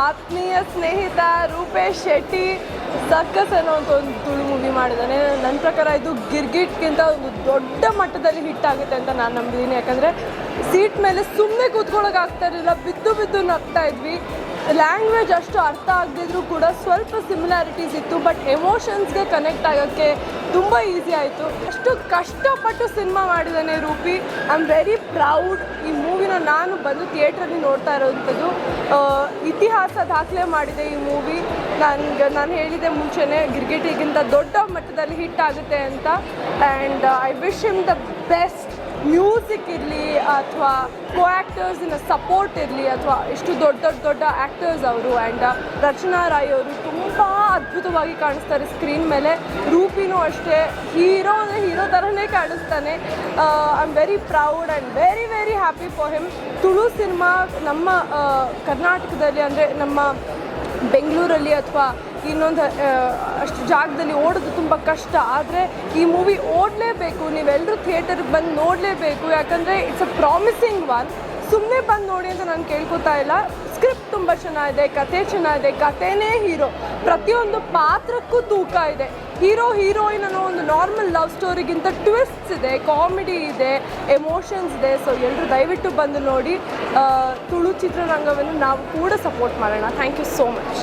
ಆತ್ಮೀಯ ಸ್ನೇಹಿತ ರೂಪೇಶ್ ಶೆಟ್ಟಿ ಸರ್ಕಸ್ ಅನ್ನೋ ಒಂದು ತುಳು ಮೂವಿ ಮಾಡಿದ್ದಾನೆ. ನನ್ನ ಪ್ರಕಾರ ಇದು ಗಿರ್ಗಿಟ್ಗಿಂತ ಒಂದು ದೊಡ್ಡ ಮಟ್ಟದಲ್ಲಿ ಹಿಟ್ ಆಗುತ್ತೆ ಅಂತ ನಾನು ನಂಬಿದ್ದೀನಿ. ಯಾಕಂದರೆ ಸೀಟ್ ಮೇಲೆ ಸುಮ್ಮನೆ ಕೂತ್ಕೊಳ್ಳೋಕೆ ಆಗ್ತಾ ಇರಲಿಲ್ಲ, ಬಿದ್ದು ಬಿದ್ದು ನಗ್ತಾ ಇದ್ವಿ. ಲ್ಯಾಂಗ್ವೇಜ್ ಅಷ್ಟು ಅರ್ಥ ಆಗದಿದ್ರೂ ಕೂಡ ಸ್ವಲ್ಪ ಸಿಮಿಲಾರಿಟೀಸ್ ಇತ್ತು, ಬಟ್ ಎಮೋಷನ್ಸ್ಗೆ ಕನೆಕ್ಟ್ ಆಗೋಕ್ಕೆ ತುಂಬ ಈಸಿ ಆಯಿತು. ಅಷ್ಟು ಕಷ್ಟಪಟ್ಟು ಸಿನಿಮಾ ಮಾಡಿದ್ದಾನೆ rupee. I am very proud. ಈ ಮೂವಿನ ನಾನು ಬಂದು ಥಿಯೇಟ್ರಲ್ಲಿ ನೋಡ್ತಾ ಇರೋವಂಥದ್ದು. ಇತಿಹಾಸ ದಾಖಲೆ ಮಾಡಿದೆ ಈ ಮೂವಿ. ನಾನು ಹೇಳಿದೆ ಮುಂಚೆನೇ ಗಿರ್ಗಿಟಿಗಿಂತ ದೊಡ್ಡ ಮಟ್ಟದಲ್ಲಿ ಹಿಟ್ ಆಗುತ್ತೆ ಅಂತ. And I wish him the best. Music ಇರಲಿ ಅಥವಾ ಕೋ ಆ್ಯಕ್ಟರ್ಸಿನ ಸಪೋರ್ಟ್ ಇರಲಿ ಅಥವಾ ಎಷ್ಟು ದೊಡ್ಡ ಆ್ಯಕ್ಟರ್ಸ್ ಅವರು. ಆ್ಯಂಡ್ ರಚನಾ ರಾಯ್ ಅವರು ತುಂಬ ಅದ್ಭುತವಾಗಿ ಕಾಣಿಸ್ತಾರೆ ಸ್ಕ್ರೀನ್ ಮೇಲೆ. ರೂಪಿನೂ ಅಷ್ಟೇ, ಹೀರೋ ಥರನೇ ಕಾಣಿಸ್ತಾನೆ. I am very proud and very very happy for him. Tulu cinema ನಮ್ಮ ಕರ್ನಾಟಕದಲ್ಲಿ ಅಂದರೆ ನಮ್ಮ ಬೆಂಗಳೂರಲ್ಲಿ ಅಥವಾ ಇನ್ನೊಂದು ಅಷ್ಟು ಜಾಗದಲ್ಲಿ ಓಡೋದು ತುಂಬ ಕಷ್ಟ. ಆದರೆ ಈ ಮೂವಿ ಓಡಲೇಬೇಕು, ನೀವೆಲ್ಲರೂ ಥಿಯೇಟರ್ಗೆ ಬಂದು ನೋಡಲೇಬೇಕು. ಯಾಕಂದರೆ ಇಟ್ಸ್ ಅ ಪ್ರಾಮಿಸಿಂಗ್ ಒನ್. ಸುಮ್ಮನೆ ಬಂದು ನೋಡಿ ಅಂತ ನಾನು ಕೇಳ್ಕೊತಾ ಇಲ್ಲ. ಸ್ಕ್ರಿಪ್ಟ್ ತುಂಬ ಚೆನ್ನಾಗಿದೆ, ಕತೆ ಚೆನ್ನಾಗಿದೆ, ಕತೆನೇ ಹೀರೋ. ಪ್ರತಿಯೊಂದು ಪಾತ್ರಕ್ಕೂ ತೂಕ ಇದೆ. ಹೀರೋಯಿನ್ ಅನ್ನೋ ಒಂದು ನಾರ್ಮಲ್ ಲವ್ ಸ್ಟೋರಿಗಿಂತ ಟ್ವಿಸ್ಟ್ಸ್ ಇದೆ, ಕಾಮಿಡಿ ಇದೆ, ಎಮೋಷನ್ಸ್ ಇದೆ. ಸೊ ಎಲ್ಲರೂ ದಯವಿಟ್ಟು ಬಂದು ನೋಡಿ. ತುಳು ಚಿತ್ರರಂಗವನ್ನು ನಾವು ಕೂಡ ಸಪೋರ್ಟ್ ಮಾಡೋಣ. Thank you so much.